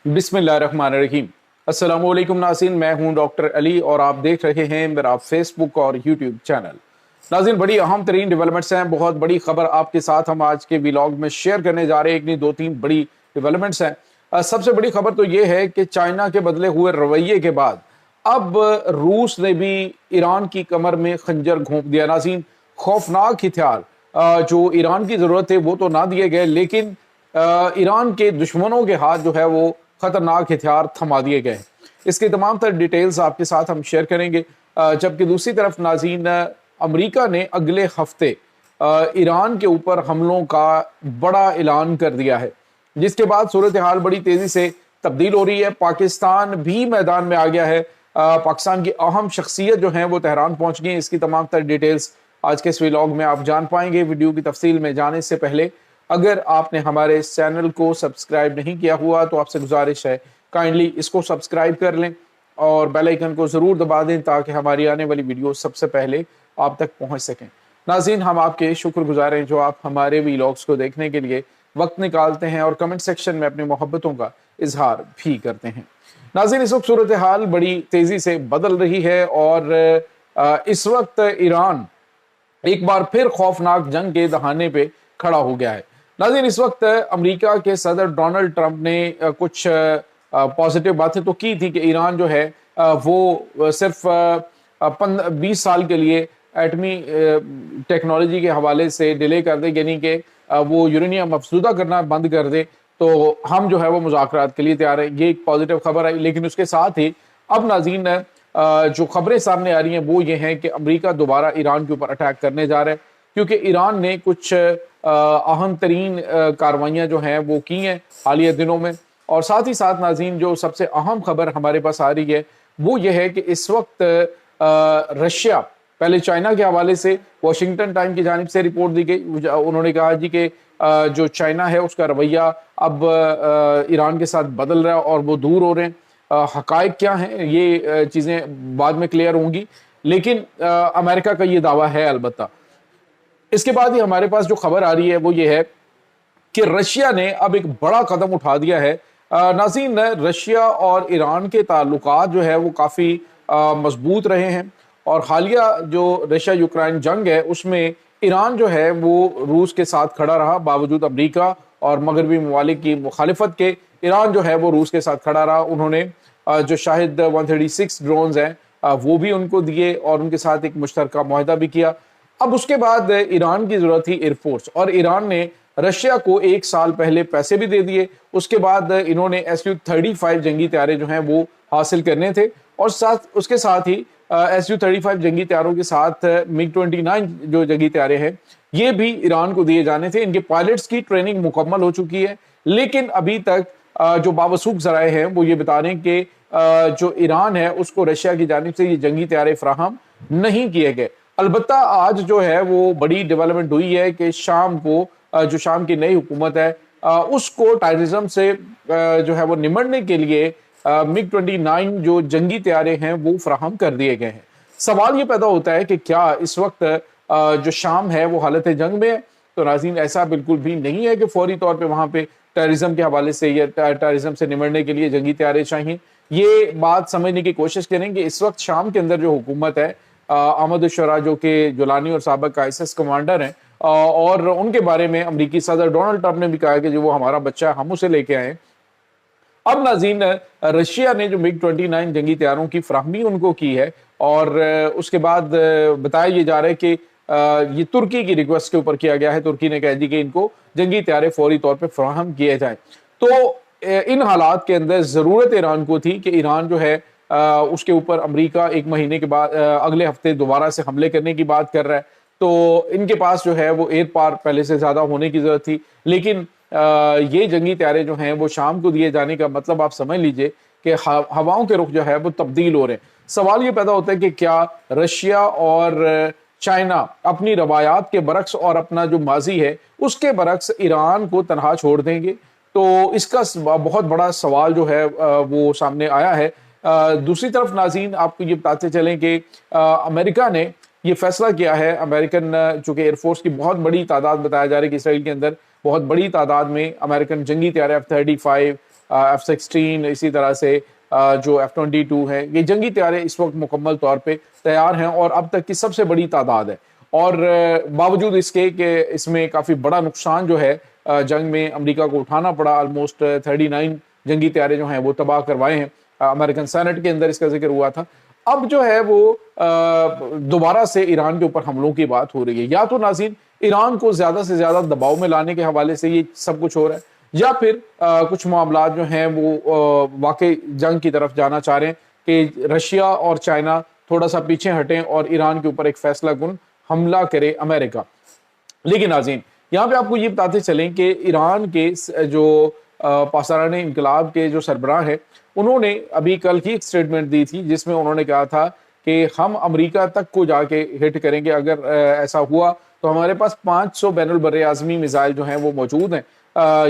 बिस्मिल्लाहिर्रहमानिर्रहीम। अस्सलामुअलैकुम नाज़रीन, मैं हूं डॉक्टर अली और आप देख रहे हैं मेरा फेसबुक और यूट्यूब चैनल। नाज़रीन, बड़ी अहम तरीन डेवलपमेंट्स हैं, बहुत बड़ी खबर आपके साथ हम आज के व्लॉग में शेयर करने जा रहे हैं। एक नहीं, दो तीन बड़ी डेवलपमेंट्स हैं। सबसे बड़ी खबर तो ये है कि चाइना के बदले हुए रवैये के बाद अब रूस ने भी ईरान की कमर में खंजर घोंप दिया। नाज़रीन, खौफनाक हथियार जो ईरान की ज़रूरत है वो तो ना दिए गए, लेकिन ईरान के दुश्मनों के हाथ जो है वो खतरनाक हथियार थमा दिए गए। इसकी तमाम तर डिटेल्स आपके साथ हम शेयर करेंगे। जबकि दूसरी तरफ नाज़रीन, अमेरिका ने अगले हफ्ते ईरान के ऊपर हमलों का बड़ा ऐलान कर दिया है, जिसके बाद सूरत हाल बड़ी तेजी से तब्दील हो रही है। पाकिस्तान भी मैदान में आ गया है। पाकिस्तान की अहम शख्सियत जो है वो तेहरान पहुंच गई। इसकी तमाम तर डिटेल्स आज के इस व्लॉग में आप जान पाएंगे। वीडियो की तफसील में जाने से पहले अगर आपने हमारे इस चैनल को सब्सक्राइब नहीं किया हुआ तो आपसे गुजारिश है, काइंडली इसको सब्सक्राइब कर लें और बेल आइकन को ज़रूर दबा दें ताकि हमारी आने वाली वीडियो सबसे पहले आप तक पहुंच सकें। नाज़रीन, हम आपके शुक्रगुजार हैं जो आप हमारे व्लॉग्स को देखने के लिए वक्त निकालते हैं और कमेंट सेक्शन में अपनी मोहब्बतों का इजहार भी करते हैं। नाज़रीन, इस वक्त सूरत हाल बड़ी तेज़ी से बदल रही है और इस वक्त ईरान एक बार फिर खौफनाक जंग के दहाने पे खड़ा हो गया है। नाज़रीन, इस वक्त अमेरिका के सदर डोनाल्ड ट्रंप ने कुछ पॉजिटिव बातें तो की थी कि ईरान जो है वो सिर्फ 20 साल के लिए एटमी टेक्नोलॉजी के हवाले से डिले कर दे, यानी कि वो यूरेनियम अफजुदा करना बंद कर दे तो हम जो है वो मुज़ाकरात के लिए तैयार है। ये एक पॉजिटिव खबर आई। लेकिन उसके साथ ही अब नाज़रीन जो खबरें सामने आ रही हैं वो ये हैं कि अमेरिका दोबारा ईरान के ऊपर अटैक करने जा रहा है, क्योंकि ईरान ने कुछ अहम तरीन कार्रवाइयाँ जो हैं वो की हैं हालिया दिनों में। और साथ ही साथ नाज़रीन, जो सबसे अहम खबर हमारे पास आ रही है वो ये है कि इस वक्त रशिया, पहले चाइना के हवाले से वाशिंगटन टाइम की जानिब से रिपोर्ट दी गई। उन्होंने कहा जी कि जो चाइना है उसका रवैया अब ईरान के साथ बदल रहा है और वो दूर हो रहे हैं। हकायक क्या हैं ये चीज़ें बाद में क्लियर होंगी, लेकिन अमेरिका का ये दावा है। अलबत्ता इसके बाद ही हमारे पास जो खबर आ रही है वो ये है कि रशिया ने अब एक बड़ा कदम उठा दिया है। नाज़रीन, रशिया और ईरान के ताल्लुकात जो है वो काफ़ी मजबूत रहे हैं और हालिया जो रशिया यूक्रेन जंग है उसमें ईरान जो है वो रूस के साथ खड़ा रहा। बावजूद अमेरिका और मगरबी ममालिक की मुखालिफत के ईरान जो है वो रूस के साथ खड़ा रहा। उन्होंने जो शाहिद 136 ड्रोन्स हैं वो भी उनको दिए और उनके साथ एक मुश्तरका मुआहदा भी किया। अब उसके बाद ईरान की ज़रूरत थी एयरफोर्स और ईरान ने रशिया को 1 साल पहले पैसे भी दे दिए। उसके बाद इन्होंने Su-35 जंगी तैयारे जो हैं वो हासिल करने थे और उसके साथ ही Su-35 जंगी तैयारों के साथ MiG-29 जो जंगी तैयारे हैं ये भी ईरान को दिए जाने थे। इनके पायलट्स की ट्रेनिंग मुकम्मल हो चुकी है, लेकिन अभी तक जो बावसूख ज़राए हैं वो ये बता रहे हैं कि जो ईरान है उसको रशिया की जानिब से ये जंगी तैयारे फराहम नहीं किए गए। अलबत्ता आज जो है वो बड़ी डेवलपमेंट हुई है कि शाम को जो शाम की नई हुकूमत है उसको टेररिज्म से जो है वो निमटने के लिए MiG-29 जो जंगी तैयारे हैं वो फराहम कर दिए गए हैं। सवाल ये पैदा होता है कि क्या इस वक्त जो शाम है वो हालत जंग में है? तो नाज़रीन, ऐसा बिल्कुल भी नहीं है कि फौरी तौर पे वहाँ पे टेररिज्म के हवाले से या टेररिज्म से निमटने के लिए जंगी तैयारे चाहिए। ये बात समझने की कोशिश करेंगे। इस वक्त शाम के अंदर जो हुकूमत है, अहमद शुरा जो कि जुलानी और साबिक ISIS कमांडर हैं और उनके बारे में अमेरिकी सदर डोनाल्ड ट्रंप ने भी कहा कि जो वो हमारा बच्चा है हम उसे लेके आए। अब नाज़रीन, रशिया ने जो MiG-29 जंगी तैयारों की फराहमी उनको की है और उसके बाद बताया ये जा रहा है कि ये तुर्की की रिक्वेस्ट के ऊपर किया गया है। तुर्की ने कह दी कि इनको जंगी तैयारे फौरी तौर पे फराहम किए जाएं। तो इन हालात के अंदर ज़रूरत ईरान को थी कि ईरान जो है उसके ऊपर अमेरिका 1 महीने के बाद अगले हफ्ते दोबारा से हमले करने की बात कर रहा है, तो इनके पास जो है वो एयर पावर पहले से ज़्यादा होने की ज़रूरत थी। लेकिन ये जंगी तैयारे जो हैं वो शाम को दिए जाने का मतलब आप समझ लीजिए कि हवाओं के रुख जो है वो तब्दील हो रहे हैं। सवाल ये पैदा होता है कि क्या रशिया और चाइना अपनी रवायात के बरक्स और अपना जो माजी है उसके बरक्स ईरान को तनहा छोड़ देंगे? तो इसका बहुत बड़ा सवाल जो है वो सामने आया है। दूसरी तरफ नाज़रीन, आपको ये बताते चलें कि अमेरिका ने ये फैसला किया है। अमेरिकन चूंकि एयरफोर्स की बहुत बड़ी तादाद बताया जा रही है कि इसराइल के अंदर बहुत बड़ी तादाद में अमेरिकन जंगी तैयारे F-35 F-16, इसी तरह से जो F-22 है, ये जंगी तैयारे इस वक्त मुकम्मल तौर पे तैयार हैं और अब तक की सबसे बड़ी तादाद है। और बावजूद इसके कि इसमें काफ़ी बड़ा नुकसान जो है जंग में अमेरिका को उठाना पड़ा। ऑलमोस्ट 39 जंगी तैयारे जो हैं वो तबाह करवाए हैं। अमेरिकन सेनेट के अंदर इसका जिक्र हुआ था। अब जो है वो दोबारा से ईरान के ऊपर हमलों की बात हो रही है। या तो नाज़रीन ईरान को ज़्यादा से ज़्यादा दबाव में लाने के हवाले से ये सब कुछ हो रहा है, या फिर कुछ मामला जो हैं वो वाकई जंग की तरफ जाना चाह रहे हैं कि रशिया और चाइना थोड़ा सा पीछे हटें और ईरान के ऊपर एक फैसला कुन हमला करे अमेरिका। लेकिन नाज़रीन यहाँ पे आपको ये बताते चलें कि ईरान के जो पासदारान इनकलाब के जो सरबराह हैं, उन्होंने अभी कल ही एक स्टेटमेंट दी थी जिसमें उन्होंने कहा था कि हम अमेरिका तक को जाके हिट करेंगे। अगर ऐसा हुआ तो हमारे पास 500 बैनुल बर्रे आज़मी मिसाइल जो हैं वो मौजूद हैं।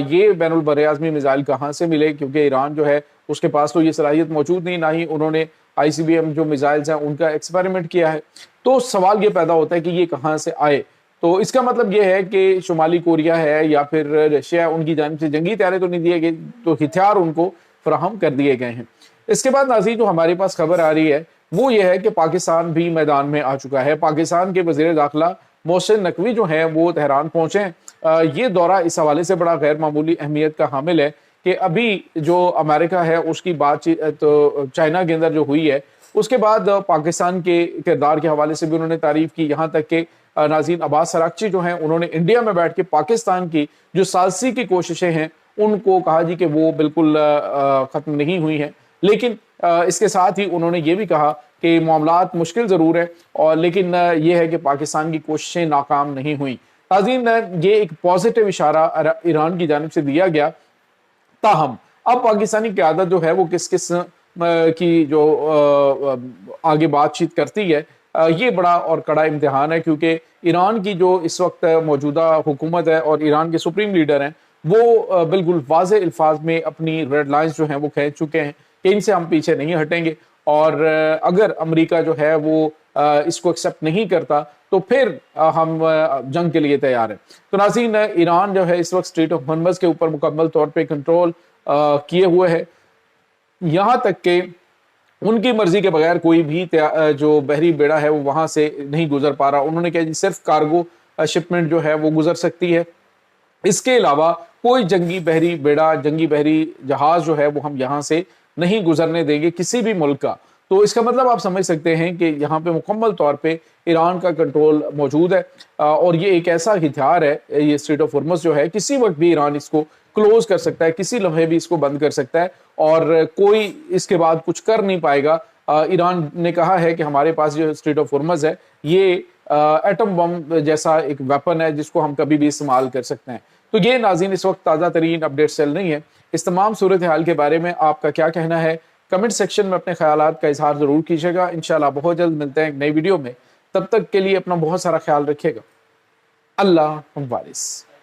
ये बैनुल बर्रे आज़मी मिसाइल कहाँ से मिले, क्योंकि ईरान जो है उसके पास तो ये सलाहियत मौजूद नहीं, ना ही उन्होंने ICBM जो मिसाइल्स हैं उनका एक्सपेरिमेंट किया है। तो सवाल ये पैदा होता है कि ये कहाँ से आए। तो इसका मतलब ये है कि शुमाली कोरिया है या फिर रशिया, उनकी जानिब से जंगी तैयारे तो नहीं दिए गए, तो हथियार उनको फराहम कर दिए गए हैं। इसके बाद नाज़रीन जो हमारे पास खबर आ रही है वो ये है कि पाकिस्तान भी मैदान में आ चुका है। पाकिस्तान के वज़ीर दाखिला मोहसिन नकवी जो हैं वो तेहरान पहुंचे हैं। ये दौरा इस हवाले से बड़ा गैर मामूली अहमियत का हामिल है कि अभी जो अमेरिका है उसकी बातचीत तो चाइना के अंदर जो हुई है, उसके बाद पाकिस्तान के किरदार के हवाले से भी उन्होंने तारीफ की। यहाँ तक कि नाज़रीन अब्बास अरागची जो हैं उन्होंने इंडिया में बैठ के पाकिस्तान की जो सालसी की कोशिशें हैं उनको कहा जी कि वो बिल्कुल ख़त्म नहीं हुई हैं। लेकिन इसके साथ ही उन्होंने ये भी कहा कि मामलात मुश्किल ज़रूर है और लेकिन ये है कि पाकिस्तान की कोशिशें नाकाम नहीं हुई। नाज़रीन ये एक पॉजिटिव इशारा ईरान की जानिब से दिया गया। ताहम अब पाकिस्तानी क़यादत जो है वो किस किस की जो आगे बातचीत करती है, ये बड़ा और कड़ा इम्तिहान है, क्योंकि ईरान की जो इस वक्त मौजूदा हुकूमत है और ईरान के सुप्रीम लीडर हैं वो बिल्कुल वाज़ेह अल्फाज में अपनी रेड लाइन्स जो हैं वो खींच चुके हैं कि इनसे हम पीछे नहीं हटेंगे। और अगर अमेरिका जो है वो इसको एक्सेप्ट नहीं करता तो फिर हम जंग के लिए तैयार हैं। तो नाज़रीन ईरान जो है इस वक्त स्ट्रेट ऑफ हॉर्मुज़ के ऊपर मुकम्मल तौर पे कंट्रोल किए हुए है। यहाँ तक कि उनकी मर्जी के बगैर कोई भी जो बहरी बेड़ा है वो वहाँ से नहीं गुजर पा रहा। उन्होंने कहा जी सिर्फ कार्गो शिपमेंट जो है वो गुजर सकती है, इसके अलावा कोई जंगी बहरी बेड़ा, जंगी बहरी जहाज जो है वो हम यहाँ से नहीं गुजरने देंगे किसी भी मुल्क का। तो इसका मतलब आप समझ सकते हैं कि यहाँ पे मुकम्मल तौर पे ईरान का कंट्रोल मौजूद है और ये एक ऐसा हथियार है, ये स्ट्रेट ऑफ हॉर्मुज़ जो है किसी वक्त भी ईरान इसको क्लोज कर सकता है, किसी लम्हे भी इसको बंद कर सकता है और कोई इसके बाद कुछ कर नहीं पाएगा। ईरान ने कहा है कि हमारे पास जो स्ट्रेट ऑफ हॉर्मुज़ है ये एटम बम जैसा एक वेपन है जिसको हम कभी भी इस्तेमाल कर सकते हैं। तो ये नाज़रीन इस वक्त ताज़ा तरीन अपडेट चल रही है। इस तमाम सूरत हाल के बारे में आपका क्या कहना है, कमेंट सेक्शन में अपने ख्यालात का इजहार ज़रूर कीजिएगा। इंशाल्लाह बहुत जल्द मिलते हैं एक नई वीडियो में। तब तक के लिए अपना बहुत सारा ख्याल रखिएगा। अल्लाह हाफ़िज़।